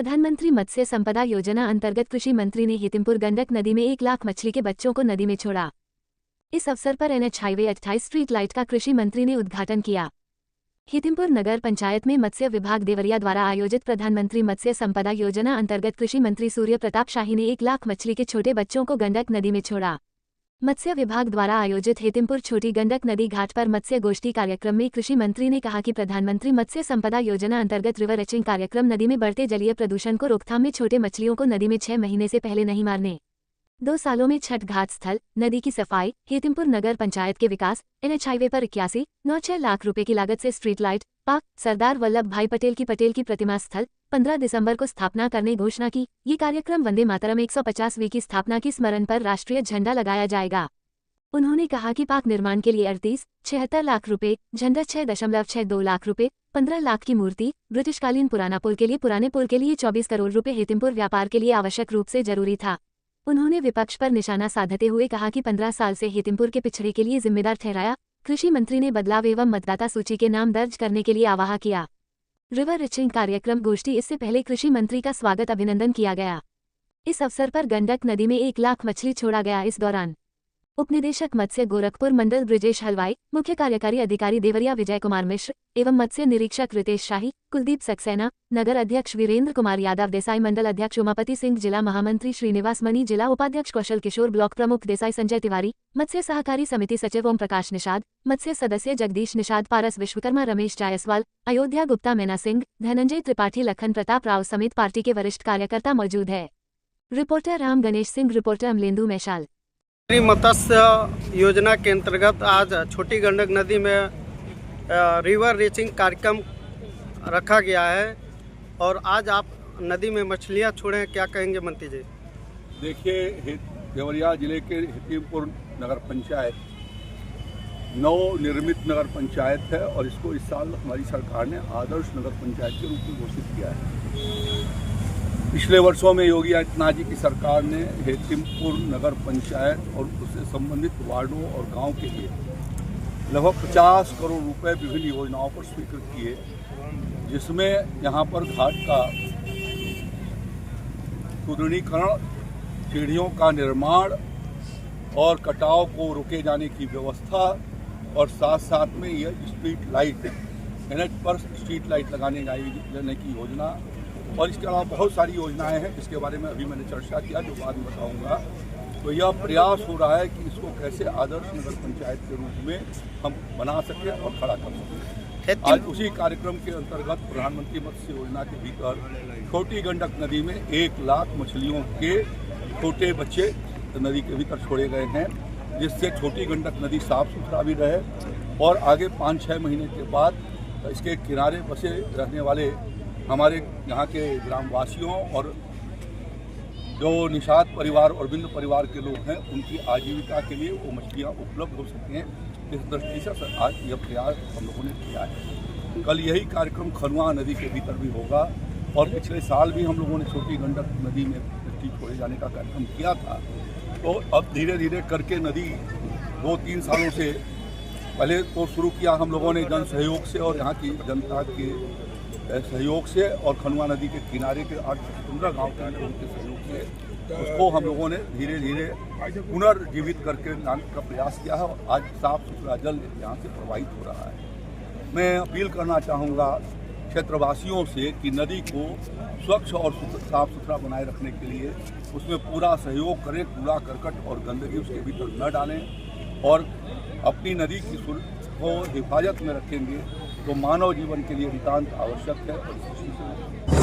प्रधानमंत्री मत्स्य संपदा योजना अंतर्गत कृषि मंत्री ने हितिमपुर गंडक नदी में 1 लाख मछली के बच्चों को नदी में छोड़ा। इस अवसर पर NH हाईवे 28 स्ट्रीट लाइट का कृषि मंत्री ने उद्घाटन किया। हितिमपुर नगर पंचायत में मत्स्य विभाग देवरिया द्वारा आयोजित प्रधानमंत्री मत्स्य संपदा योजना अंतर्गत कृषि मंत्री सूर्य प्रताप शाही ने 1 लाख मछली के छोटे बच्चों को गंडक नदी में छोड़ा। मत्स्य विभाग द्वारा आयोजित हितिमपुर छोटी गंडक नदी घाट पर मत्स्य गोष्ठी कार्यक्रम में कृषि मंत्री ने कहा कि प्रधानमंत्री मत्स्य संपदा योजना अंतर्गत रिवर रचिंग कार्यक्रम नदी में बढ़ते जलीय प्रदूषण को रोकथाम में छोटे मछलियों को नदी में 6 महीने से पहले नहीं मारने, 2 सालों में छठ घाट स्थल, नदी की सफाई, हितिमपुर नगर पंचायत के विकास, NH हाईवे पर 81.96 लाख रुपए की लागत से street light, park, Sardar Vallabh भाई पटेल की प्रतिमा स्थल 15 दिसंबर को स्थापना करने घोषणा की। ये कार्यक्रम वंदे मातरम 150वीं की स्थापना की स्मरण पर राष्ट्रीय झंडा लगाया जाएगा। उन्होंने कहा कि पार्क निर्माण के लिए 38.76 लाख रुपए, झंडा 6.62 लाख रुपए, 15 लाख की मूर्ति, ब्रिटिशकालीन पुराने पुल के लिए 24 करोड़ रुपए हितिमपुर व्यापार के लिए आवश्यक रूप से जरूरी था। उन्होंने विपक्ष पर निशाना साधते हुए कहा कि 15 साल से हितिमपुर के पिछड़े के लिए जिम्मेदार ठहराया। कृषि मंत्री ने बदलाव एवं मतदाता सूची के नाम दर्ज करने के लिए आह्वान किया। रिवर रिचिंग कार्यक्रम गोष्ठी इससे पहले कृषि मंत्री का स्वागत अभिनंदन किया गया। इस अवसर पर गंडक नदी में 1 लाख मछली छोड़ा गया। इस दौरान उपनिदेशक मत्स्य गोरखपुर मंडल ब्रिजेश हलवाई, मुख्य कार्यकारी अधिकारी देवरिया विजय कुमार मिश्र एवं मत्स्य निरीक्षक रितेश शाही, कुलदीप सक्सेना, नगर अध्यक्ष वीरेंद्र कुमार यादव देसाई, मंडल अध्यक्ष उमापति सिंह, जिला महामंत्री श्रीनिवास मनी, जिला उपाध्यक्ष कौशल किशोर, ब्लॉक प्रमुख देसाई संजय तिवारी, मत्स्य सहकारी समिति सचिव ओम प्रकाश निषाद, मत्स्य सदस्य जगदीश निषाद, पारस विश्वकर्मा, रमेश जायसवाल, अयोध्या गुप्ता, मैना सिंह, धनंजय त्रिपाठी, लखन प्रताप राव समेत पार्टी के वरिष्ठ कार्यकर्ता मौजूद है। Reporter Ram Ganesh Singh, reporter Amalendu Maishal. मत्स्य योजना के अंतर्गत आज छोटी गंडक नदी में रिवर रीचिंग कार्यक्रम रखा गया है और आज आप नदी में मछलियां छोड़े हैं, क्या कहेंगे मंत्री जी? देखिए, देवरिया जिले के हितिमपुर नगर पंचायत नवनिर्मित नगर पंचायत है और इसको इस साल हमारी सरकार ने आदर्श नगर पंचायत के रूप में घोषित किया है। पिछले वर्षों में योगी आदित्यनाथ जी की सरकार ने हितिमपुर नगर पंचायत और उससे संबंधित वार्डों और गांव के लिए लगभग 50 करोड़ रुपए विभिन्न योजनाओं पर स्वीकृत किए, जिसमें यहां पर घाट का सुदृढ़ीकरण, सीढ़ियों का निर्माण और कटाव को रोके जाने की व्यवस्था और साथ साथ में यह स्ट्रीट लाइट, NH पर स्ट्रीट लाइट लगाने की योजना और इसके अलावा बहुत सारी योजनाएं हैं जिसके बारे में अभी मैंने चर्चा किया, जो बाद में बताऊंगा। तो यह प्रयास हो रहा है कि इसको कैसे आदर्श नगर पंचायत के रूप में हम बना सकें और खड़ा कर सकें। आज उसी कार्यक्रम के अंतर्गत प्रधानमंत्री मत्स्य योजना के भीतर छोटी गंडक नदी में 1 लाख मछलियों के छोटे बच्चे नदी के भीतर छोड़े गए हैं, जिससे छोटी गंडक नदी साफ सुथरा भी रहे और आगे 5-6 महीने के बाद इसके किनारे बसे रहने वाले हमारे यहाँ के ग्रामवासियों और जो निषाद परिवार और बिंद परिवार के लोग हैं, उनकी आजीविका के लिए वो मछलियाँ उपलब्ध हो सकें। इस दृष्टि से आज यह प्रयास हम लोगों ने किया है। कल यही कार्यक्रम खनुआ नदी के भीतर भी होगा और पिछले साल भी हम लोगों ने छोटी गंडक नदी में मछली छोड़े जाने का कार्यक्रम किया था। तो अब धीरे धीरे करके नदी 2-3 सालों से पहले तो शुरू किया हम लोगों ने जन सहयोग से और यहाँ की जनता के सहयोग से और खनुआ नदी के किनारे के 8-15 गाँव के लोगों के सहयोग से उसको हम लोगों ने धीरे धीरे पुनर्जीवित करके लाने का प्रयास किया है और आज साफ सुथरा जल यहाँ से प्रवाहित हो रहा है। मैं अपील करना चाहूँगा क्षेत्रवासियों से कि नदी को स्वच्छ और साफ सुथरा बनाए रखने के लिए उसमें पूरा सहयोग करें, कूड़ा करकट और गंदगी उसके भीतर न डालें और अपनी नदी की को हिफाजत में रखेंगे तो मानव जीवन के लिए नितांत आवश्यक है। और